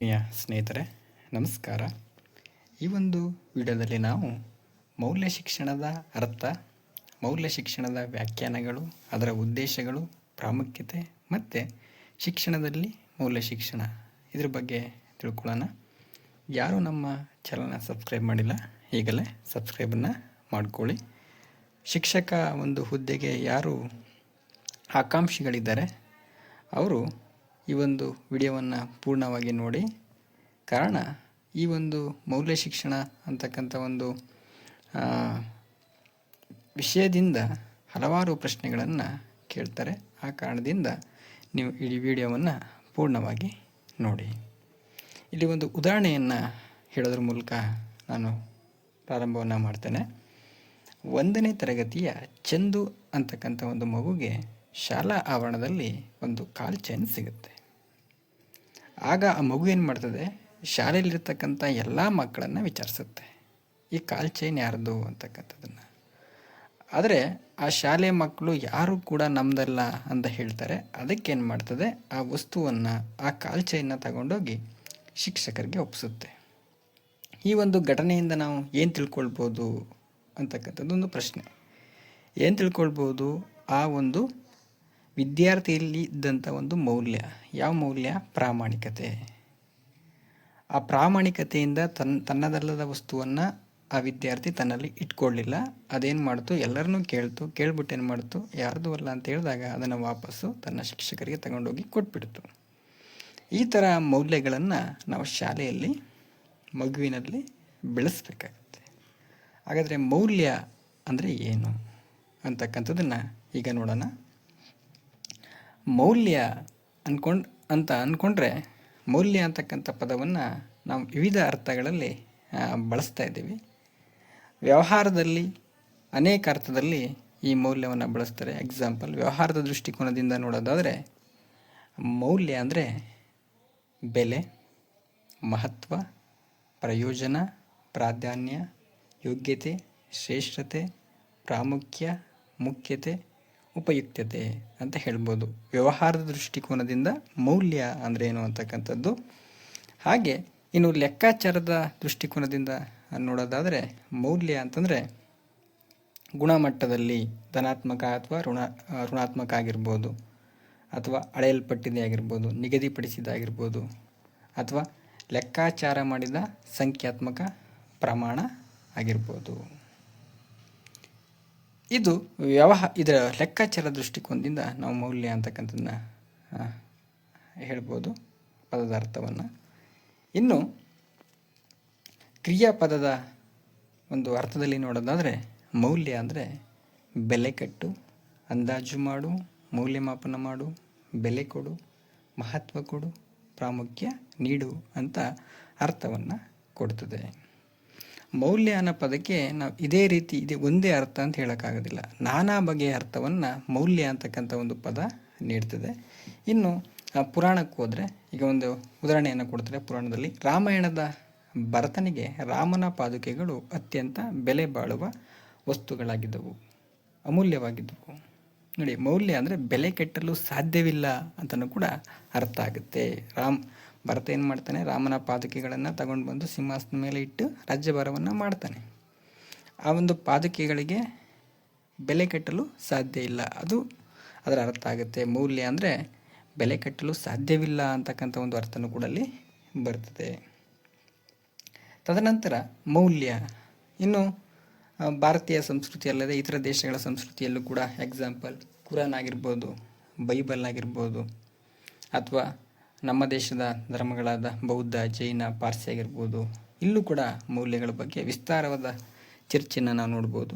ಸ್ನೇಹಿತರೆ ನಮಸ್ಕಾರ. ಈ ಒಂದು ವಿಡಿಯೋದಲ್ಲಿ ನಾವು ಮೌಲ್ಯ ಶಿಕ್ಷಣದ ಅರ್ಥ, ಮೌಲ್ಯ ಶಿಕ್ಷಣದ ವ್ಯಾಖ್ಯಾನಗಳು, ಅದರ ಉದ್ದೇಶಗಳು, ಪ್ರಾಮುಖ್ಯತೆ ಮತ್ತು ಶಿಕ್ಷಣದಲ್ಲಿ ಮೌಲ್ಯ ಶಿಕ್ಷಣ ಇದ್ರ ಬಗ್ಗೆ ತಿಳ್ಕೊಳ್ಳೋಣ. ಯಾರು ನಮ್ಮ ಚಾನಲ್ನ ಸಬ್ಸ್ಕ್ರೈಬ್ ಮಾಡಿಲ್ಲ, ಈಗಲೇ ಸಬ್ಸ್ಕ್ರೈಬನ್ನು ಮಾಡ್ಕೊಳ್ಳಿ. ಶಿಕ್ಷಕ ಒಂದು ಹುದ್ದೆಗೆ ಯಾರು ಆಕಾಂಕ್ಷಿಗಳಿದ್ದಾರೆ ಅವರು ಈ ಒಂದು ವಿಡಿಯೋವನ್ನು ಪೂರ್ಣವಾಗಿ ನೋಡಿ. ಕಾರಣ ಈ ಒಂದು ಮೌಲ್ಯ ಶಿಕ್ಷಣ ಅಂತಕ್ಕಂಥ ಒಂದು ವಿಷಯದಿಂದ ಹಲವಾರು ಪ್ರಶ್ನೆಗಳನ್ನು ಕೇಳ್ತಾರೆ. ಆ ಕಾರಣದಿಂದ ನೀವು ಇಡೀ ವಿಡಿಯೋವನ್ನು ಪೂರ್ಣವಾಗಿ ನೋಡಿ. ಇಲ್ಲಿ ಒಂದು ಉದಾಹರಣೆಯನ್ನು ಹೇಳೋದ್ರ ಮೂಲಕ ನಾನು ಪ್ರಾರಂಭವನ್ನು ಮಾಡ್ತೇನೆ. 1ನೇ ತರಗತಿಯ ಚಂದು ಅಂತಕ್ಕಂಥ ಒಂದು ಮಗುಗೆ ಶಾಲಾ ಆವರಣದಲ್ಲಿ ಒಂದು ಕಾಲ್ ಚೈನ್ ಸಿಗುತ್ತೆ. ಆಗ ಆ ಮಗು ಏನು ಮಾಡ್ತದೆ, ಶಾಲೆಯಲ್ಲಿರ್ತಕ್ಕಂಥ ಎಲ್ಲ ಮಕ್ಕಳನ್ನು ವಿಚಾರಿಸುತ್ತೆ, ಈ ಕಾಲ್ ಚೈನ್ ಯಾರ್ದು ಅಂತಕ್ಕಂಥದ್ದನ್ನು. ಆದರೆ ಆ ಶಾಲೆ ಮಕ್ಕಳು ಯಾರು ಕೂಡ ನಮ್ಮದಲ್ಲ ಅಂತ ಹೇಳ್ತಾರೆ. ಅದಕ್ಕೇನು ಮಾಡ್ತದೆ, ಆ ವಸ್ತುವನ್ನು, ಆ ಕಾಲ್ ಚೈನ್ನ ತಗೊಂಡೋಗಿ ಶಿಕ್ಷಕರಿಗೆ ಒಪ್ಪಿಸುತ್ತೆ. ಈ ಒಂದು ಘಟನೆಯಿಂದ ನಾವು ಏನು ತಿಳ್ಕೊಳ್ಬೋದು ಅಂತಕ್ಕಂಥದ್ದೊಂದು ಪ್ರಶ್ನೆ. ಏನು ತಿಳ್ಕೊಳ್ಬೋದು? ಆ ಒಂದು ವಿದ್ಯಾರ್ಥಿಯಲ್ಲಿ ಇದ್ದಂಥ ಒಂದು ಮೌಲ್ಯ. ಯಾವ ಮೌಲ್ಯ? ಪ್ರಾಮಾಣಿಕತೆ. ಆ ಪ್ರಾಮಾಣಿಕತೆಯಿಂದ ತನ್ನದಲ್ಲದ ವಸ್ತುವನ್ನು ಆ ವಿದ್ಯಾರ್ಥಿ ತನ್ನಲ್ಲಿ ಇಟ್ಕೊಳ್ಳಿಲ್ಲ. ಅದೇನು ಮಾಡ್ತು, ಎಲ್ಲರನ್ನೂ ಕೇಳ್ಬಿಟ್ಟು ಏನು ಮಾಡ್ತು, ಯಾರ್ದು ಅಲ್ಲ ಅಂತ ಹೇಳಿದಾಗ ಅದನ್ನು ವಾಪಸ್ಸು ತನ್ನ ಶಿಕ್ಷಕರಿಗೆ ತಗೊಂಡೋಗಿ ಕೊಟ್ಬಿಡ್ತು. ಈ ಥರ ಮೌಲ್ಯಗಳನ್ನು ನಾವು ಶಾಲೆಯಲ್ಲಿ ಮಗುವಿನಲ್ಲಿ ಬೆಳೆಸಬೇಕಾಗತ್ತೆ. ಹಾಗಾದರೆ ಮೌಲ್ಯ ಅಂದರೆ ಏನು ಅಂತಕ್ಕಂಥದ್ದನ್ನು ಈಗ ನೋಡೋಣ. ಮೌಲ್ಯ ಅಂದ್ಕೊಂಡ್ರೆ ಮೌಲ್ಯ ಅಂತಕ್ಕಂಥ ಪದವನ್ನು ನಾವು ವಿವಿಧ ಅರ್ಥಗಳಲ್ಲಿ ಬಳಸ್ತಾ ಇದ್ದೀವಿ. ವ್ಯವಹಾರದಲ್ಲಿ ಅನೇಕ ಅರ್ಥದಲ್ಲಿ ಈ ಮೌಲ್ಯವನ್ನು ಬಳಸ್ತಾರೆ. ಎಕ್ಸಾಂಪಲ್, ವ್ಯವಹಾರದ ದೃಷ್ಟಿಕೋನದಿಂದ ನೋಡೋದಾದರೆ ಮೌಲ್ಯ ಅಂದರೆ ಬೆಲೆ, ಮಹತ್ವ, ಪ್ರಯೋಜನ, ಪ್ರಾಧಾನ್ಯ, ಯೋಗ್ಯತೆ, ಶ್ರೇಷ್ಠತೆ, ಪ್ರಾಮುಖ್ಯ, ಮುಖ್ಯತೆ, ಉಪಯುಕ್ತತೆ ಅಂತ ಹೇಳ್ಬೋದು. ವ್ಯವಹಾರದ ದೃಷ್ಟಿಕೋನದಿಂದ ಮೌಲ್ಯ ಅಂದರೆ ಏನು ಅಂತಕ್ಕಂಥದ್ದು. ಹಾಗೆ ಇನ್ನು ಲೆಕ್ಕಾಚಾರದ ದೃಷ್ಟಿಕೋನದಿಂದ ನೋಡೋದಾದರೆ ಮೌಲ್ಯ ಅಂತಂದರೆ ಗುಣಮಟ್ಟದಲ್ಲಿ ಧನಾತ್ಮಕ ಅಥವಾ ಋಣಾತ್ಮಕ ಆಗಿರ್ಬೋದು, ಅಥವಾ ಅಳೆಯಲ್ಪಟ್ಟಿದೆ ಆಗಿರ್ಬೋದು, ನಿಗದಿಪಡಿಸಿದಾಗಿರ್ಬೋದು, ಅಥವಾ ಲೆಕ್ಕಾಚಾರ ಮಾಡಿದ ಸಂಖ್ಯಾತ್ಮಕ ಪ್ರಮಾಣ ಆಗಿರ್ಬೋದು. ಇದು ಇದರ ಲೆಕ್ಕಾಚಾರ ದೃಷ್ಟಿಕೋನದಿಂದ ನಾವು ಮೌಲ್ಯ ಅಂತಕ್ಕಂಥದ್ದನ್ನ ಹೇಳ್ಬೋದು, ಪದದ ಅರ್ಥವನ್ನು. ಇನ್ನು ಕ್ರಿಯಾಪದದ ಒಂದು ಅರ್ಥದಲ್ಲಿ ನೋಡೋದಾದರೆ ಮೌಲ್ಯ ಅಂದರೆ ಬೆಲೆ ಕಟ್ಟು, ಅಂದಾಜು ಮಾಡು, ಮೌಲ್ಯಮಾಪನ ಮಾಡು, ಬೆಲೆ ಕೊಡು, ಮಹತ್ವ ಕೊಡು, ಪ್ರಾಮುಖ್ಯ ನೀಡು ಅಂತ ಅರ್ಥವನ್ನು ಕೊಡ್ತದೆ. ಮೌಲ್ಯ ಅನ್ನೋ ಪದಕ್ಕೆ ನಾವು ಇದೇ ಒಂದೇ ಅರ್ಥ ಅಂತ ಹೇಳೋಕ್ಕಾಗೋದಿಲ್ಲ. ನಾನಾ ಬಗೆಯ ಅರ್ಥವನ್ನು ಮೌಲ್ಯ ಅಂತಕ್ಕಂಥ ಒಂದು ಪದ ನೀಡ್ತದೆ. ಇನ್ನು ಪುರಾಣಕ್ಕೆ ಹೋದರೆ ಈಗ ಒಂದು ಉದಾಹರಣೆಯನ್ನು ಕೊಡ್ತಾರೆ. ಪುರಾಣದಲ್ಲಿ ರಾಮಾಯಣದ ಭರತನಿಗೆ ರಾಮನ ಪಾದುಕೆಗಳು ಅತ್ಯಂತ ಬೆಲೆ ಬಾಳುವ ವಸ್ತುಗಳಾಗಿದ್ದವು, ಅಮೂಲ್ಯವಾಗಿದ್ದವು. ನೋಡಿ, ಮೌಲ್ಯ ಅಂದರೆ ಬೆಲೆ ಕೆಟ್ಟಲು ಸಾಧ್ಯವಿಲ್ಲ ಅಂತಲೂ ಕೂಡ ಅರ್ಥ ಆಗುತ್ತೆ. ಭರತ ಏನು ಮಾಡ್ತಾನೆ, ರಾಮನ ಪಾದುಕೆಗಳನ್ನು ತಗೊಂಡು ಬಂದು ಸಿಂಹಾಸನದ ಮೇಲೆ ಇಟ್ಟು ರಾಜ್ಯಭಾರವನ್ನು ಮಾಡ್ತಾನೆ. ಆ ಒಂದು ಪಾದುಕೆಗಳಿಗೆ ಬೆಲೆ ಕಟ್ಟಲು ಸಾಧ್ಯ ಇಲ್ಲ, ಅದು ಅದರ ಅರ್ಥ ಆಗುತ್ತೆ. ಮೌಲ್ಯ ಅಂದರೆ ಬೆಲೆ ಕಟ್ಟಲು ಸಾಧ್ಯವಿಲ್ಲ ಅಂತಕ್ಕಂಥ ಒಂದು ಅರ್ಥನೂ ಕೂಡ ಅಲ್ಲಿ ಬರ್ತದೆ. ತದನಂತರ ಮೌಲ್ಯ ಇನ್ನು ಭಾರತೀಯ ಸಂಸ್ಕೃತಿ ಅಲ್ಲದೆ ಇತರ ದೇಶಗಳ ಸಂಸ್ಕೃತಿಯಲ್ಲೂ ಕೂಡ, ಎಕ್ಸಾಂಪಲ್ ಕುರಾನ್ ಆಗಿರ್ಬೋದು, ಬೈಬಲ್ ಆಗಿರ್ಬೋದು, ಅಥವಾ ನಮ್ಮ ದೇಶದ ಧರ್ಮಗಳಾದ ಬೌದ್ಧ, ಜೈನ, ಪಾರ್ಸಿ ಆಗಿರ್ಬೋದು, ಇಲ್ಲೂ ಕೂಡ ಮೌಲ್ಯಗಳ ಬಗ್ಗೆ ವಿಸ್ತಾರವಾದ ಚರ್ಚೆಯನ್ನು ನಾವು ನೋಡ್ಬೋದು.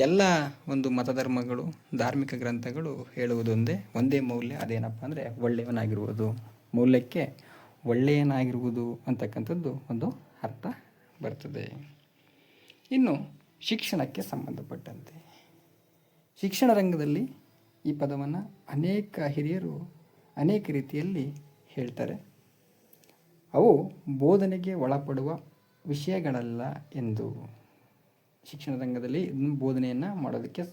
ಎಲ್ಲ ಒಂದು ಮತಧರ್ಮಗಳು, ಧಾರ್ಮಿಕ ಗ್ರಂಥಗಳು ಒಂದೇ ಮೌಲ್ಯ. ಅದೇನಪ್ಪ ಅಂದರೆ ಒಳ್ಳೆಯವನಾಗಿರುವುದು. ಮೌಲ್ಯಕ್ಕೆ ಒಳ್ಳೆಯನಾಗಿರುವುದು ಅಂತಕ್ಕಂಥದ್ದು ಒಂದು ಅರ್ಥ ಬರ್ತದೆ. ಇನ್ನು ಶಿಕ್ಷಣಕ್ಕೆ ಸಂಬಂಧಪಟ್ಟಂತೆ ಶಿಕ್ಷಣ ರಂಗದಲ್ಲಿ ಈ ಪದವನ್ನು ಅನೇಕ ಹಿರಿಯರು ಅನೇಕ ರೀತಿಯಲ್ಲಿ ಹೇಳ್ತಾರೆ. ಅವು ಬೋಧನೆಗೆ ಒಳಪಡುವ ವಿಷಯಗಳಲ್ಲ ಎಂದು. ಶಿಕ್ಷಣ ರಂಗದಲ್ಲಿ ಬೋಧನೆಯನ್ನು ಮಾಡೋದಕ್ಕೆ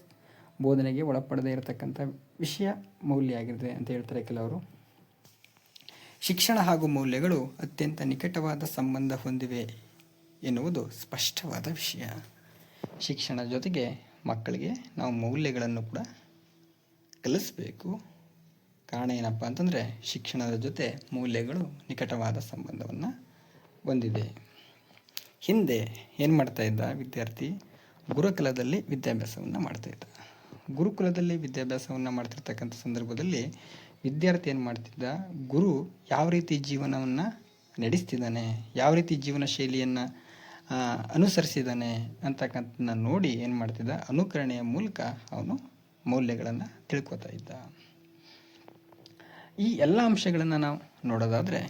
ಬೋಧನೆಗೆ ಒಳಪಡದೇ ಇರತಕ್ಕಂಥ ವಿಷಯ ಮೌಲ್ಯ ಆಗಿದೆ ಅಂತ ಹೇಳ್ತಾರೆ ಕೆಲವರು. ಶಿಕ್ಷಣ ಹಾಗೂ ಮೌಲ್ಯಗಳು ಅತ್ಯಂತ ನಿಕಟವಾದ ಸಂಬಂಧ ಹೊಂದಿವೆ ಎನ್ನುವುದು ಸ್ಪಷ್ಟವಾದ ವಿಷಯ. ಶಿಕ್ಷಣದ ಜೊತೆಗೆ ಮಕ್ಕಳಿಗೆ ನಾವು ಮೌಲ್ಯಗಳನ್ನು ಕೂಡ ಕಲಿಸಬೇಕು. ಕಾರಣ ಏನಪ್ಪ ಅಂತಂದರೆ ಶಿಕ್ಷಣದ ಜೊತೆ ಮೌಲ್ಯಗಳು ನಿಕಟವಾದ ಸಂಬಂಧವನ್ನು ಹೊಂದಿದೆ. ಹಿಂದೆ ಏನು ಮಾಡ್ತಾಯಿದ್ದ ವಿದ್ಯಾರ್ಥಿ, ಗುರುಕುಲದಲ್ಲಿ ವಿದ್ಯಾಭ್ಯಾಸವನ್ನು ಮಾಡ್ತಾಯಿದ್ದ. ಗುರುಕುಲದಲ್ಲಿ ವಿದ್ಯಾಭ್ಯಾಸವನ್ನು ಮಾಡ್ತಿರ್ತಕ್ಕಂಥ ಸಂದರ್ಭದಲ್ಲಿ ವಿದ್ಯಾರ್ಥಿ ಏನು ಮಾಡ್ತಿದ್ದ, ಗುರು ಯಾವ ರೀತಿ ಜೀವನವನ್ನು ನಡೆಸ್ತಿದ್ದಾನೆ, ಯಾವ ರೀತಿ ಜೀವನ ಶೈಲಿಯನ್ನು ಅನುಸರಿಸಿದ್ದಾನೆ ಅಂತಕ್ಕಂಥದ್ದನ್ನ ನೋಡಿ ಏನು ಮಾಡ್ತಿದ್ದ, ಅನುಕರಣೆಯ ಮೂಲಕ ಅವನು ಮೌಲ್ಯಗಳನ್ನು ತಿಳ್ಕೊತಾ ಇದ್ದ. ಈ ಎಲ್ಲ ಅಂಶಗಳನ್ನು ನಾವು ನೋಡೋದಾದರೆ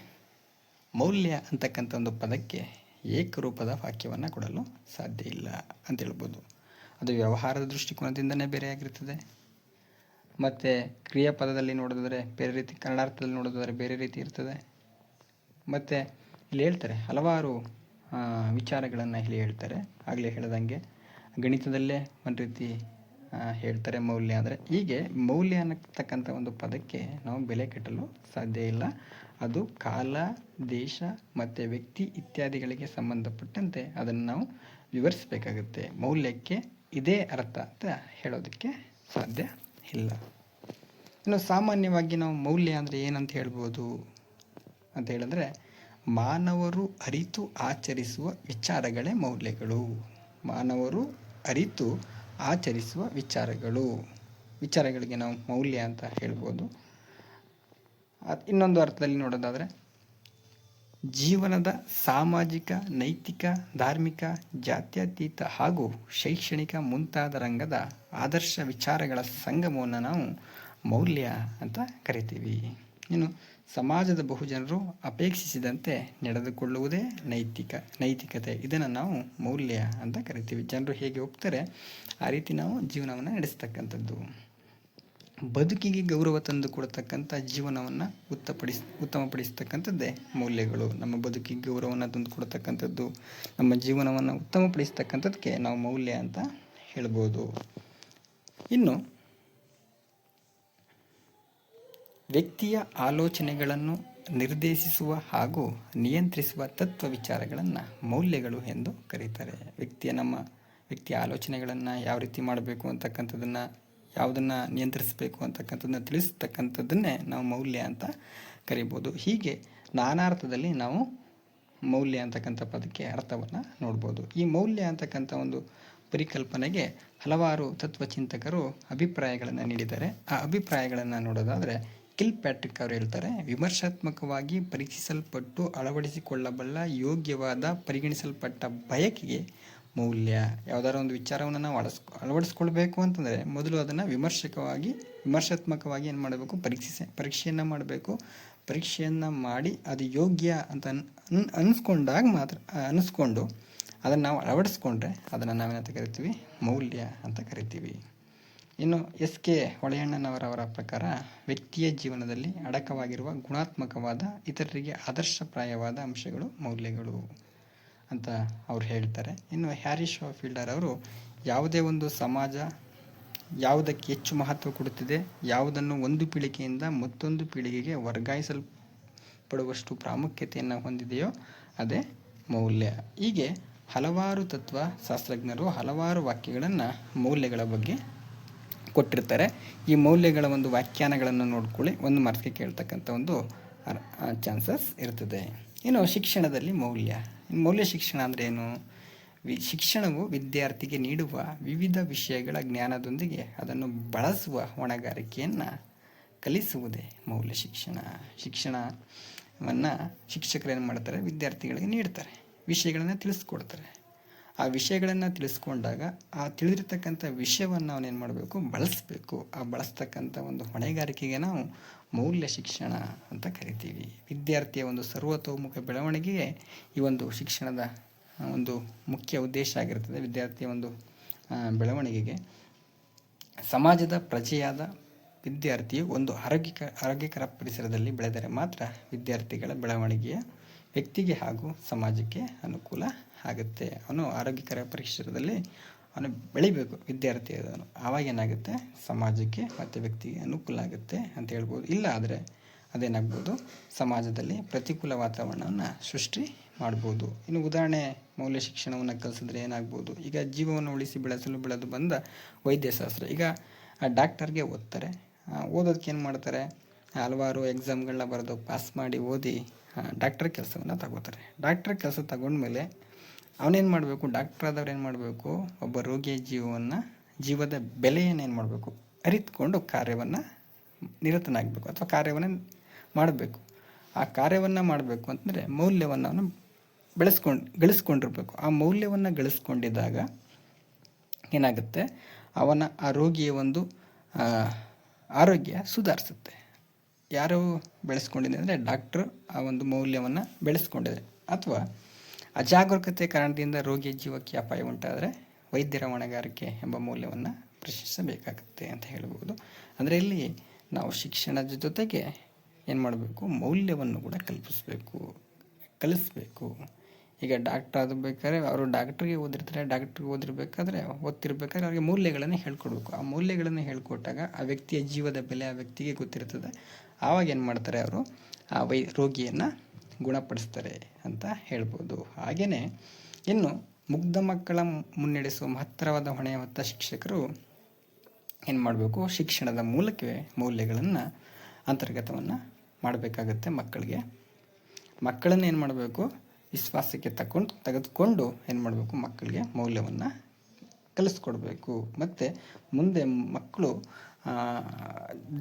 ಮೌಲ್ಯ ಅಂತಕ್ಕಂಥ ಒಂದು ಪದಕ್ಕೆ ಏಕರೂಪದ ವಾಕ್ಯವನ್ನು ಕೊಡಲು ಸಾಧ್ಯ ಇಲ್ಲ ಅಂತ ಹೇಳ್ಬೋದು. ಅದು ವ್ಯವಹಾರದ ದೃಷ್ಟಿಕೋನದಿಂದನೇ ಬೇರೆಯಾಗಿರ್ತದೆ. ಮತ್ತು ಕ್ರಿಯಾಪದದಲ್ಲಿ ನೋಡೋದಾದರೆ ಬೇರೆ ರೀತಿ, ಕನ್ನಡಾರ್ಥದಲ್ಲಿ ನೋಡೋದಾದರೆ ಬೇರೆ ರೀತಿ ಇರ್ತದೆ. ಮತ್ತು ಇಲ್ಲಿ ಹೇಳ್ತಾರೆ ಹಲವಾರು ವಿಚಾರಗಳನ್ನು ಇಲ್ಲಿ ಹೇಳ್ತಾರೆ. ಆಗಲೇ ಹೇಳ್ದಂಗೆ ಗಣಿತದಲ್ಲೇ ಒಂದು ರೀತಿ ಹೇಳ್ತಾರೆ ಮೌಲ್ಯ ಅಂದರೆ. ಹೀಗೆ ಮೌಲ್ಯ ಅನ್ನತಕ್ಕಂಥ ಒಂದು ಪದಕ್ಕೆ ನಾವು ಬೆಲೆ ಕಟ್ಟಲು ಸಾಧ್ಯ ಇಲ್ಲ. ಅದು ಕಾಲ, ದೇಶ ಮತ್ತು ವ್ಯಕ್ತಿ ಇತ್ಯಾದಿಗಳಿಗೆ ಸಂಬಂಧಪಟ್ಟಂತೆ ಅದನ್ನು ನಾವು ವಿವರಿಸಬೇಕಾಗುತ್ತೆ. ಮೌಲ್ಯಕ್ಕೆ ಇದೇ ಅರ್ಥ ಅಂತ ಹೇಳೋದಕ್ಕೆ ಸಾಧ್ಯ ಇಲ್ಲ. ಇನ್ನು ಸಾಮಾನ್ಯವಾಗಿ ನಾವು ಮೌಲ್ಯ ಅಂದರೆ ಏನಂತ ಹೇಳ್ಬೋದು ಅಂತ ಹೇಳಿದ್ರೆ, ಮಾನವರು ಅರಿತು ಆಚರಿಸುವ ವಿಚಾರಗಳೇ ಮೌಲ್ಯಗಳು. ಮಾನವರು ಅರಿತು ಆಚರಿಸುವ ವಿಚಾರಗಳಿಗೆ ನಾವು ಮೌಲ್ಯ ಅಂತ ಹೇಳ್ಬೋದು. ಇನ್ನೊಂದು ಅರ್ಥದಲ್ಲಿ ನೋಡೋದಾದರೆ ಜೀವನದ ಸಾಮಾಜಿಕ, ನೈತಿಕ, ಧಾರ್ಮಿಕ, ಜಾತ್ಯತೀತ ಹಾಗೂ ಶೈಕ್ಷಣಿಕ ಮುಂತಾದ ರಂಗದ ಆದರ್ಶ ವಿಚಾರಗಳ ಸಂಗಮವನ್ನು ನಾವು ಮೌಲ್ಯ ಅಂತ ಕರಿತೀವಿ. ಇನ್ನು ಸಮಾಜದ ಬಹುಜನರು ಅಪೇಕ್ಷಿಸಿದಂತೆ ನಡೆದುಕೊಳ್ಳುವುದೇ ನೈತಿಕತೆ. ಇದನ್ನು ನಾವು ಮೌಲ್ಯ ಅಂತ ಕರಿತೀವಿ. ಜನರು ಹೇಗೆ ಒಪ್ತಾರೆ ಆ ರೀತಿ ನಾವು ಜೀವನವನ್ನು ನಡೆಸ್ತಕ್ಕಂಥದ್ದು. ಬದುಕಿಗೆ ಗೌರವ ತಂದು ಕೊಡತಕ್ಕಂಥ ಜೀವನವನ್ನು ಉತ್ತಮಪಡಿಸ್ತಕ್ಕಂಥದ್ದೇ ಮೌಲ್ಯಗಳು. ನಮ್ಮ ಬದುಕಿಗೆ ಗೌರವವನ್ನು ತಂದು ಕೊಡ್ತಕ್ಕಂಥದ್ದು, ನಮ್ಮ ಜೀವನವನ್ನು ಉತ್ತಮಪಡಿಸ್ತಕ್ಕಂಥದ್ದಕ್ಕೆ ನಾವು ಮೌಲ್ಯ ಅಂತ ಹೇಳ್ಬೋದು. ಇನ್ನು ವ್ಯಕ್ತಿಯ ಆಲೋಚನೆಗಳನ್ನು ನಿರ್ದೇಶಿಸುವ ಹಾಗೂ ನಿಯಂತ್ರಿಸುವ ತತ್ವ ವಿಚಾರಗಳನ್ನು ಮೌಲ್ಯಗಳು ಎಂದು ಕರೀತಾರೆ. ವ್ಯಕ್ತಿಯ ಆಲೋಚನೆಗಳನ್ನು ಯಾವ ರೀತಿ ಮಾಡಬೇಕು ಅಂತಕ್ಕಂಥದ್ದನ್ನು, ಯಾವುದನ್ನು ನಿಯಂತ್ರಿಸಬೇಕು ಅಂತಕ್ಕಂಥದ್ದನ್ನ ತಿಳಿಸ್ತಕ್ಕಂಥದ್ದನ್ನೇ ನಾವು ಮೌಲ್ಯ ಅಂತ ಕರಿಬೋದು. ಹೀಗೆ ನಾನಾರ್ಥದಲ್ಲಿ ನಾವು ಮೌಲ್ಯ ಅಂತಕ್ಕಂಥ ಪದಕ್ಕೆ ಅರ್ಥವನ್ನು ನೋಡ್ಬೋದು. ಈ ಮೌಲ್ಯ ಅಂತಕ್ಕಂಥ ಒಂದು ಪರಿಕಲ್ಪನೆಗೆ ಹಲವಾರು ತತ್ವಚಿಂತಕರು ಅಭಿಪ್ರಾಯಗಳನ್ನು ನೀಡಿದ್ದಾರೆ. ಆ ಅಭಿಪ್ರಾಯಗಳನ್ನು ನೋಡೋದಾದರೆ ಕಿಲ್ಪ್ಯಾಟ್ರಿಕ್ ಅವರು ಹೇಳ್ತಾರೆ, ವಿಮರ್ಶಾತ್ಮಕವಾಗಿ ಪರೀಕ್ಷಿಸಲ್ಪಟ್ಟು ಅಳವಡಿಸಿಕೊಳ್ಳಬಲ್ಲ ಯೋಗ್ಯವಾದ ಪರಿಗಣಿಸಲ್ಪಟ್ಟ ಬಯಕೆಗೆ ಮೌಲ್ಯ. ಯಾವುದಾದ್ರು ಒಂದು ವಿಚಾರವನ್ನು ನಾವು ಅಳವಡಿಸ್ಕೊಳ್ಬೇಕು ಅಂತಂದರೆ ಮೊದಲು ಅದನ್ನು ವಿಮರ್ಶಾತ್ಮಕವಾಗಿ ಏನು ಮಾಡಬೇಕು, ಪರೀಕ್ಷೆಯನ್ನು ಮಾಡಬೇಕು. ಪರೀಕ್ಷೆಯನ್ನು ಮಾಡಿ ಅದು ಯೋಗ್ಯ ಅಂತ ಅನಿಸ್ಕೊಂಡು ಅದನ್ನು ನಾವು ಅಳವಡಿಸ್ಕೊಂಡ್ರೆ ಅದನ್ನು ನಾವೇನಂತ ಕರಿತೀವಿ, ಮೌಲ್ಯ ಅಂತ ಕರಿತೀವಿ. ಇನ್ನು ಎಸ್.ಕೆ. ಹೊಳೆಯಣ್ಣನವರವರ ಪ್ರಕಾರ ವ್ಯಕ್ತಿಯ ಜೀವನದಲ್ಲಿ ಅಡಕವಾಗಿರುವ ಗುಣಾತ್ಮಕವಾದ, ಇತರರಿಗೆ ಆದರ್ಶಪ್ರಾಯವಾದ ಅಂಶಗಳು ಮೌಲ್ಯಗಳು ಅಂತ ಅವ್ರು ಹೇಳ್ತಾರೆ. ಇನ್ನು ಹ್ಯಾರಿ ಶೋಫೀಲ್ಡರ್ ಅವರು ಯಾವುದೇ ಒಂದು ಸಮಾಜ ಯಾವುದಕ್ಕೆ ಹೆಚ್ಚು ಮಹತ್ವ ಕೊಡುತ್ತಿದೆ, ಯಾವುದನ್ನು ಒಂದು ಪೀಳಿಗೆಯಿಂದ ಮತ್ತೊಂದು ಪೀಳಿಗೆಗೆ ವರ್ಗಾಯಿಸಲ್ಪಡುವಷ್ಟು ಪ್ರಾಮುಖ್ಯತೆಯನ್ನು ಹೊಂದಿದೆಯೋ ಅದೇ ಮೌಲ್ಯ. ಹೀಗೆ ಹಲವಾರು ತತ್ವಶಾಸ್ತ್ರಜ್ಞರು ಹಲವಾರು ವಾಕ್ಯಗಳನ್ನು ಮೌಲ್ಯಗಳ ಬಗ್ಗೆ ಕೊಟ್ಟಿರ್ತಾರೆ. ಈ ಮೌಲ್ಯಗಳ ಒಂದು ವ್ಯಾಖ್ಯಾನಗಳನ್ನು ನೋಡ್ಕೊಳ್ಳಿ, ಒಂದು ಮಾರ್ಕ್ಸ್ಗೆ ಕೇಳ್ತಕ್ಕಂಥ ಒಂದು ಚಾನ್ಸಸ್ ಇರ್ತದೆ. ಇನ್ನು ಶಿಕ್ಷಣದಲ್ಲಿ ಮೌಲ್ಯ ಶಿಕ್ಷಣ ಅಂದರೆ ಏನು? ಶಿಕ್ಷಣವು ವಿದ್ಯಾರ್ಥಿಗೆ ನೀಡುವ ವಿವಿಧ ವಿಷಯಗಳ ಜ್ಞಾನದೊಂದಿಗೆ ಅದನ್ನು ಬಳಸುವ ಹೊಣೆಗಾರಿಕೆಯನ್ನು ಕಲಿಸುವುದೇ ಮೌಲ್ಯ ಶಿಕ್ಷಣ. ಶಿಕ್ಷಣವನ್ನು ಶಿಕ್ಷಕರು ಏನು ಮಾಡ್ತಾರೆ, ವಿದ್ಯಾರ್ಥಿಗಳಿಗೆ ನೀಡ್ತಾರೆ, ವಿಷಯಗಳನ್ನು ತಿಳಿಸ್ಕೊಡ್ತಾರೆ. ಆ ವಿಷಯಗಳನ್ನು ತಿಳಿಸ್ಕೊಂಡಾಗ ಆ ತಿಳಿದಿರ್ತಕ್ಕಂಥ ವಿಷಯವನ್ನು ಅವನೇನು ಮಾಡಬೇಕು, ಬಳಸಬೇಕು. ಆ ಬಳಸ್ತಕ್ಕಂಥ ಒಂದು ಹೊಣೆಗಾರಿಕೆಗೆ ನಾವು ಮೌಲ್ಯ ಶಿಕ್ಷಣ ಅಂತ ಕರಿತೀವಿ. ವಿದ್ಯಾರ್ಥಿಯ ಒಂದು ಸರ್ವತೋಮುಖ ಬೆಳವಣಿಗೆಗೆ ಈ ಒಂದು ಶಿಕ್ಷಣದ ಒಂದು ಮುಖ್ಯ ಉದ್ದೇಶ ಆಗಿರ್ತದೆ. ವಿದ್ಯಾರ್ಥಿಯ ಒಂದು ಬೆಳವಣಿಗೆಗೆ ಸಮಾಜದ ಪ್ರಜೆಯಾದ ವಿದ್ಯಾರ್ಥಿಯು ಒಂದು ಆರೋಗ್ಯಕರ ಪರಿಸರದಲ್ಲಿ ಬೆಳೆದರೆ ಮಾತ್ರ ವಿದ್ಯಾರ್ಥಿಗಳ ಬೆಳವಣಿಗೆಯ ವ್ಯಕ್ತಿಗೆ ಹಾಗೂ ಸಮಾಜಕ್ಕೆ ಅನುಕೂಲ ಆಗುತ್ತೆ. ಅವನು ಆರೋಗ್ಯಕರ ಪರಿಸರದಲ್ಲಿ ಅವನು ಬೆಳಿಬೇಕು ವಿದ್ಯಾರ್ಥಿ ಅದನ್ನು. ಆವಾಗ ಏನಾಗುತ್ತೆ, ಸಮಾಜಕ್ಕೆ ಮತ್ತು ವ್ಯಕ್ತಿಗೆ ಅನುಕೂಲ ಆಗುತ್ತೆ ಅಂತ ಹೇಳ್ಬೋದು. ಇಲ್ಲ ಆದರೆ ಅದೇನಾಗ್ಬೋದು, ಸಮಾಜದಲ್ಲಿ ಪ್ರತಿಕೂಲ ವಾತಾವರಣವನ್ನು ಸೃಷ್ಟಿ ಮಾಡ್ಬೋದು. ಇನ್ನು ಉದಾಹರಣೆ, ಮೌಲ್ಯ ಶಿಕ್ಷಣವನ್ನು ಕಲಿಸಿದ್ರೆ ಏನಾಗ್ಬೋದು, ಈಗ ಜೀವವನ್ನು ಉಳಿಸಿ ಬೆಳೆದು ಬಂದ ವೈದ್ಯಶಾಸ್ತ್ರ. ಈಗ ಡಾಕ್ಟರ್ಗೆ ಓದ್ತಾರೆ, ಓದೋದಕ್ಕೆ ಏನು ಮಾಡ್ತಾರೆ, ಹಲವಾರು ಎಕ್ಸಾಮ್ಗಳನ್ನ ಬರೆದು ಪಾಸ್ ಮಾಡಿ ಓದಿ ಡಾಕ್ಟರ್ ಕೆಲಸವನ್ನು ತಗೋತಾರೆ. ಡಾಕ್ಟರ್ ಕೆಲಸ ತಗೊಂಡ್ಮೇಲೆ ಅವನೇನು ಮಾಡಬೇಕು, ಡಾಕ್ಟರ್ ಆದವ್ರು ಏನು ಮಾಡಬೇಕು, ಒಬ್ಬ ರೋಗಿಯ ಜೀವದ ಬೆಲೆಯನ್ನು ಏನು ಮಾಡಬೇಕು, ಅರಿತುಕೊಂಡು ಕಾರ್ಯವನ್ನು ನಿರತನಾಗಬೇಕು ಅಥವಾ ಕಾರ್ಯವನ್ನು ಮಾಡಬೇಕು. ಆ ಕಾರ್ಯವನ್ನು ಮಾಡಬೇಕು ಅಂತಂದರೆ ಮೌಲ್ಯವನ್ನು ಅವನು ಗಳಿಸ್ಕೊಂಡಿರ್ಬೇಕು. ಆ ಮೌಲ್ಯವನ್ನು ಗಳಿಸ್ಕೊಂಡಿದ್ದಾಗ ಏನಾಗುತ್ತೆ, ಆ ರೋಗಿಯ ಒಂದು ಆರೋಗ್ಯ ಸುಧಾರಿಸುತ್ತೆ. ಯಾರು ಬೆಳೆಸ್ಕೊಂಡಿದೆ ಅಂದರೆ ಡಾಕ್ಟ್ರು ಆ ಒಂದು ಮೌಲ್ಯವನ್ನು ಬೆಳೆಸ್ಕೊಂಡಿದೆ. ಅಥವಾ ಅಜಾಗರೂಕತೆ ಕಾರಣದಿಂದ ರೋಗಿಯ ಜೀವಕ್ಕೆ ಅಪಾಯ ಉಂಟಾದರೆ ವೈದ್ಯರ ಹೊಣೆಗಾರಿಕೆ ಎಂಬ ಮೌಲ್ಯವನ್ನು ಪ್ರಶ್ನಿಸಬೇಕಾಗುತ್ತೆ ಅಂತ ಹೇಳ್ಬೋದು. ಅಂದರೆ ಇಲ್ಲಿ ನಾವು ಶಿಕ್ಷಣದ ಜೊತೆಗೆ ಏನು ಮಾಡಬೇಕು, ಮೌಲ್ಯವನ್ನು ಕೂಡ ಕಲಿಸ್ಬೇಕು. ಈಗ ಡಾಕ್ಟರ್ ಆಗಬೇಕಾದ್ರೆ ಅವರು ಡಾಕ್ಟ್ರಿಗೆ ಓದಿರ್ಬೇಕಾದ್ರೆ ಅವ್ರಿಗೆ ಮೌಲ್ಯಗಳನ್ನು ಹೇಳ್ಕೊಡ್ಬೇಕು. ಆ ಮೌಲ್ಯಗಳನ್ನು ಹೇಳ್ಕೊಟ್ಟಾಗ ಆ ವ್ಯಕ್ತಿಯ ಜೀವದ ಬೆಲೆ ಆ ವ್ಯಕ್ತಿಗೆ ಗೊತ್ತಿರ್ತದೆ. ಆವಾಗ ಏನು ಮಾಡ್ತಾರೆ, ಅವರು ಆ ರೋಗಿಯನ್ನು ಗುಣಪಡಿಸ್ತಾರೆ ಅಂತ ಹೇಳ್ಬೋದು. ಹಾಗೆಯೇ ಇನ್ನು ಮುಗ್ಧ ಮಕ್ಕಳ ಮುನ್ನಡೆಸುವ ಮಹತ್ತರವಾದ ಹೊಣೆಯ ಹೊತ್ತ ಶಿಕ್ಷಕರು ಏನು ಮಾಡಬೇಕು, ಶಿಕ್ಷಣದ ಮೂಲಕವೇ ಮೌಲ್ಯಗಳನ್ನು ಅಂತರ್ಗತವನ್ನು ಮಾಡಬೇಕಾಗತ್ತೆ. ಮಕ್ಕಳನ್ನು ಏನು ಮಾಡಬೇಕು, ವಿಶ್ವಾಸಕ್ಕೆ ತೆಗೆದುಕೊಂಡು ಏನು ಮಾಡಬೇಕು, ಮಕ್ಕಳಿಗೆ ಮೌಲ್ಯವನ್ನು ಕಲಿಸ್ಕೊಡ್ಬೇಕು. ಮತ್ತು ಮುಂದೆ ಮಕ್ಕಳು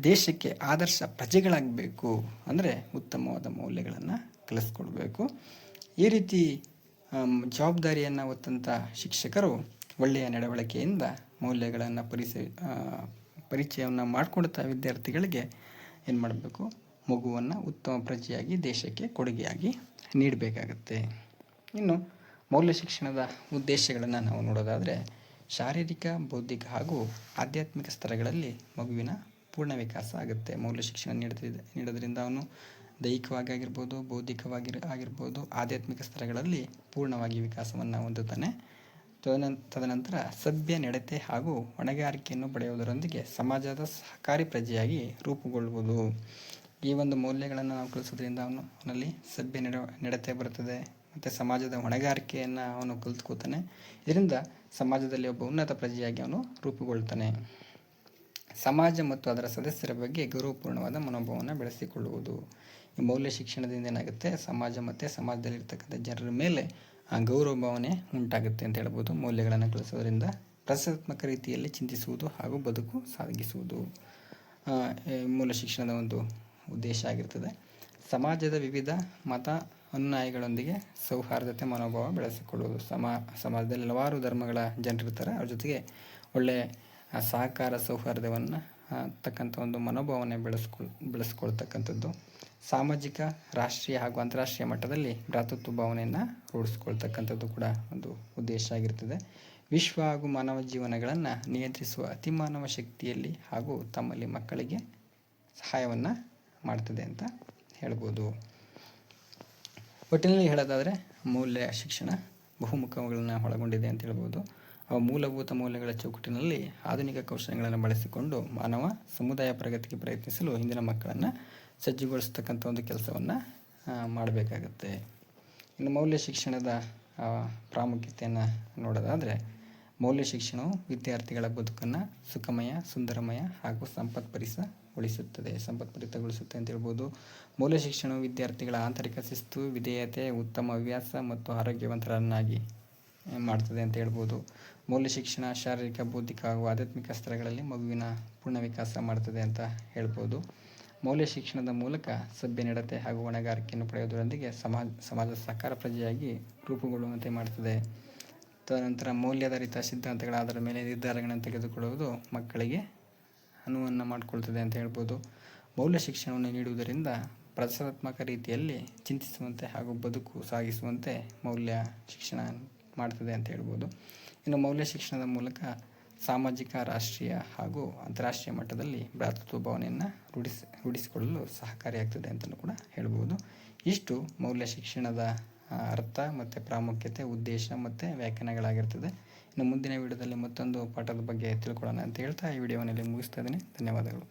ದೇಶಕ್ಕೆ ಆದರ್ಶ ಪ್ರಜೆಗಳಾಗಬೇಕು ಅಂದರೆ ಉತ್ತಮವಾದ ಮೌಲ್ಯಗಳನ್ನು ಕಲಿಸ್ಕೊಡ್ಬೇಕು. ಈ ರೀತಿ ಜವಾಬ್ದಾರಿಯನ್ನು ಹೊತ್ತಂಥ ಶಿಕ್ಷಕರು ಒಳ್ಳೆಯ ನಡವಳಿಕೆಯಿಂದ ಮೌಲ್ಯಗಳನ್ನು ಪರಿಚಯವನ್ನು ಮಾಡಿಕೊಡ್ತಾ ವಿದ್ಯಾರ್ಥಿಗಳಿಗೆ ಏನು ಮಾಡಬೇಕು, ಮಗುವನ್ನು ಉತ್ತಮ ಪ್ರಜೆಯಾಗಿ ದೇಶಕ್ಕೆ ಕೊಡುಗೆಯಾಗಿ ನೀಡಬೇಕಾಗತ್ತೆ. ಇನ್ನು ಮೌಲ್ಯ ಶಿಕ್ಷಣದ ಉದ್ದೇಶಗಳನ್ನು ನಾವು ನೋಡೋದಾದರೆ, ಶಾರೀರಿಕ, ಬೌದ್ಧಿಕ ಹಾಗೂ ಆಧ್ಯಾತ್ಮಿಕ ಸ್ತರಗಳಲ್ಲಿ ಮಗುವಿನ ಪೂರ್ಣ ವಿಕಾಸ ಆಗುತ್ತೆ. ಮೌಲ್ಯ ಶಿಕ್ಷಣ ನೀಡೋದ್ರಿಂದ ಅವನು ದೈಹಿಕವಾಗಿ ಆಗಿರ್ಬೋದು, ಬೌದ್ಧಿಕವಾಗಿ ಆಗಿರ್ಬೋದು, ಆಧ್ಯಾತ್ಮಿಕ ಸ್ತರಗಳಲ್ಲಿ ಪೂರ್ಣವಾಗಿ ವಿಕಾಸವನ್ನು ಹೊಂದುತ್ತಾನೆ. ತದನಂತರ ಸಭ್ಯ ನಡತೆ ಹಾಗೂ ಹೊಣೆಗಾರಿಕೆಯನ್ನು ಪಡೆಯುವುದರೊಂದಿಗೆ ಸಮಾಜದ ಸಹಕಾರಿ ಪ್ರಜೆಯಾಗಿ ರೂಪುಗೊಳ್ಳುವುದು. ಈ ಒಂದು ಮೌಲ್ಯಗಳನ್ನು ನಾವು ಕಲಿಸೋದ್ರಿಂದ ಅವನಲ್ಲಿ ಸಭ್ಯ ನಡತೆ ಬರುತ್ತದೆ ಮತ್ತು ಸಮಾಜದ ಹೊಣೆಗಾರಿಕೆಯನ್ನು ಅವನು ಕಲಿತ್ಕೋತಾನೆ. ಇದರಿಂದ ಸಮಾಜದಲ್ಲಿ ಒಬ್ಬ ಉನ್ನತ ಪ್ರಜೆಯಾಗಿ ಅವನು ರೂಪುಗೊಳ್ತಾನೆ. ಸಮಾಜ ಮತ್ತು ಅದರ ಸದಸ್ಯರ ಬಗ್ಗೆ ಗೌರವಪೂರ್ಣವಾದ ಮನೋಭಾವವನ್ನು ಬೆಳೆಸಿಕೊಳ್ಳುವುದು. ಈ ಮೌಲ್ಯ ಶಿಕ್ಷಣದಿಂದ ಏನಾಗುತ್ತೆ, ಸಮಾಜ ಮತ್ತು ಸಮಾಜದಲ್ಲಿರ್ತಕ್ಕಂಥ ಜನರ ಮೇಲೆ ಗೌರವ ಭಾವನೆ ಉಂಟಾಗುತ್ತೆ ಅಂತ ಹೇಳ್ಬೋದು. ಮೌಲ್ಯಗಳನ್ನು ಕಲಿಸೋದ್ರಿಂದ ಪ್ರಶಾಸನಾತ್ಮಕ ರೀತಿಯಲ್ಲಿ ಚಿಂತಿಸುವುದು ಹಾಗೂ ಬದುಕು ಸಾಗಿಸುವುದು ಮೌಲ್ಯ ಶಿಕ್ಷಣದ ಒಂದು ಉದ್ದೇಶ ಆಗಿರ್ತದೆ. ಸಮಾಜದ ವಿವಿಧ ಮತ ಅನುಯಾಯಿಗಳೊಂದಿಗೆ ಸೌಹಾರ್ದತೆ ಮನೋಭಾವ ಬೆಳೆಸಿಕೊಳ್ಳುವುದು. ಸಮಾಜದಲ್ಲಿ ಹಲವಾರು ಧರ್ಮಗಳ ಜನರಿರ್ತಾರೆ, ಅವ್ರ ಜೊತೆಗೆ ಒಳ್ಳೆಯ ಸಹಕಾರ ಸೌಹಾರ್ದವನ್ನು ತಕ್ಕಂಥ ಒಂದು ಮನೋಭಾವನೆ ಬೆಳೆಸ್ಕೊಳ್ತಕ್ಕಂಥದ್ದು. ಸಾಮಾಜಿಕ, ರಾಷ್ಟ್ರೀಯ ಹಾಗೂ ಅಂತಾರಾಷ್ಟ್ರೀಯ ಮಟ್ಟದಲ್ಲಿ ಭ್ರಾತೃತ್ವ ಭಾವನೆಯನ್ನು ರೂಢಿಸ್ಕೊಳ್ತಕ್ಕಂಥದ್ದು ಕೂಡ ಒಂದು ಉದ್ದೇಶ ಆಗಿರ್ತದೆ. ವಿಶ್ವ ಹಾಗೂ ಮಾನವ ಜೀವನಗಳನ್ನು ನಿಯಂತ್ರಿಸುವ ಅತಿಮಾನವ ಶಕ್ತಿಯಲ್ಲಿ ಹಾಗೂ ತಮ್ಮಲ್ಲಿ ಮಕ್ಕಳಿಗೆ ಸಹಾಯವನ್ನು ಮಾಡ್ತದೆ ಅಂತ ಹೇಳ್ಬೋದು. ಒಟ್ಟಿನಲ್ಲಿ ಹೇಳೋದಾದರೆ ಮೌಲ್ಯ ಶಿಕ್ಷಣ ಬಹುಮುಖಗಳನ್ನು ಒಳಗೊಂಡಿದೆ ಅಂತ ಹೇಳ್ಬೋದು. ಅವು ಮೂಲಭೂತ ಮೌಲ್ಯಗಳ ಚೌಕಟ್ಟಿನಲ್ಲಿ ಆಧುನಿಕ ಕೌಶಲ್ಯಗಳನ್ನು ಬಳಸಿಕೊಂಡು ಮಾನವ ಸಮುದಾಯ ಪ್ರಗತಿಗೆ ಪ್ರಯತ್ನಿಸಲು ಇಂದಿನ ಮಕ್ಕಳನ್ನು ಸಜ್ಜುಗೊಳಿಸ್ತಕ್ಕಂಥ ಒಂದು ಕೆಲಸವನ್ನು ಮಾಡಬೇಕಾಗತ್ತೆ. ಇನ್ನು ಮೌಲ್ಯ ಶಿಕ್ಷಣದ ಪ್ರಾಮುಖ್ಯತೆಯನ್ನು ನೋಡೋದಾದರೆ, ಮೌಲ್ಯ ಶಿಕ್ಷಣವು ವಿದ್ಯಾರ್ಥಿಗಳ ಬದುಕನ್ನು ಸುಖಮಯ, ಸುಂದರಮಯ ಹಾಗೂ ಸಂಪತ್ಭರಿತಗೊಳಿಸುತ್ತೆ ಅಂತ ಹೇಳ್ಬೋದು. ಮೌಲ್ಯ ಶಿಕ್ಷಣವು ವಿದ್ಯಾರ್ಥಿಗಳ ಆಂತರಿಕ ಶಿಸ್ತು, ವಿಧೇಯತೆ, ಉತ್ತಮ ಹವ್ಯಾಸ ಮತ್ತು ಆರೋಗ್ಯವಂತರನ್ನಾಗಿ ಮಾಡ್ತದೆ ಅಂತ ಹೇಳ್ಬೋದು. ಮೌಲ್ಯ ಶಿಕ್ಷಣ ಶಾರೀರಿಕ, ಬೌದ್ಧಿಕ ಹಾಗೂ ಆಧ್ಯಾತ್ಮಿಕ ಸ್ತರಗಳಲ್ಲಿ ಮಗುವಿನ ಪೂರ್ಣ ವಿಕಾಸ ಮಾಡ್ತದೆ ಅಂತ ಹೇಳ್ಬೋದು. ಮೌಲ್ಯ ಶಿಕ್ಷಣದ ಮೂಲಕ ಸಭ್ಯ ನಡತೆ ಹಾಗೂ ಹೊಣೆಗಾರಿಕೆಯನ್ನು ಪಡೆಯುವುದರೊಂದಿಗೆ ಸಮಾಜ ಸಹಕಾರ ಪ್ರಜೆಯಾಗಿ ರೂಪುಗೊಳ್ಳುವಂತೆ ಮಾಡ್ತದೆ. ತದನಂತರ ಮೌಲ್ಯಾಧಾರಿತ ಸಿದ್ಧಾಂತಗಳ ಆಧಾರದ ಮೇಲೆ ನಿರ್ಧಾರಗಳನ್ನು ತೆಗೆದುಕೊಳ್ಳುವುದು ಮಕ್ಕಳಿಗೆ ಅನುವನ್ನು ಮಾಡಿಕೊಳ್ತದೆ ಅಂತ ಹೇಳ್ಬೋದು. ಮೌಲ್ಯ ಶಿಕ್ಷಣವನ್ನು ನೀಡುವುದರಿಂದ ಪ್ರಶಾಸನಾತ್ಮಕ ರೀತಿಯಲ್ಲಿ ಚಿಂತಿಸುವಂತೆ ಹಾಗೂ ಬದುಕು ಸಾಗಿಸುವಂತೆ ಮೌಲ್ಯ ಶಿಕ್ಷಣ ಮಾಡ್ತದೆ ಅಂತ ಹೇಳ್ಬೋದು. ಇನ್ನು ಮೌಲ್ಯ ಶಿಕ್ಷಣದ ಮೂಲಕ ಸಾಮಾಜಿಕ, ರಾಷ್ಟ್ರೀಯ ಹಾಗೂ ಅಂತಾರಾಷ್ಟ್ರೀಯ ಮಟ್ಟದಲ್ಲಿ ಭ್ರಾತೃತ್ವ ಭಾವನೆಯನ್ನು ರೂಢಿಸಿಕೊಳ್ಳಲು ಸಹಕಾರಿಯಾಗ್ತದೆ ಅಂತಲೂ ಕೂಡ ಹೇಳ್ಬೋದು. ಇಷ್ಟು ಮೌಲ್ಯ ಶಿಕ್ಷಣದ ಅರ್ಥ ಮತ್ತು ಪ್ರಾಮುಖ್ಯತೆ, ಉದ್ದೇಶ ಮತ್ತು ವ್ಯಾಖ್ಯಾನಗಳಾಗಿರ್ತದೆ. ಇನ್ನು ಮುಂದಿನ ವಿಡಿಯೋದಲ್ಲಿ ಮತ್ತೊಂದು ಪಾಠದ ಬಗ್ಗೆ ತಿಳ್ಕೊಳ್ಳೋಣ ಅಂತ ಹೇಳ್ತಾ ಈ ವಿಡಿಯೋವನ್ನು ಮುಗಿಸ್ತಾ ಇದ್ದೀನಿ. ಧನ್ಯವಾದಗಳು.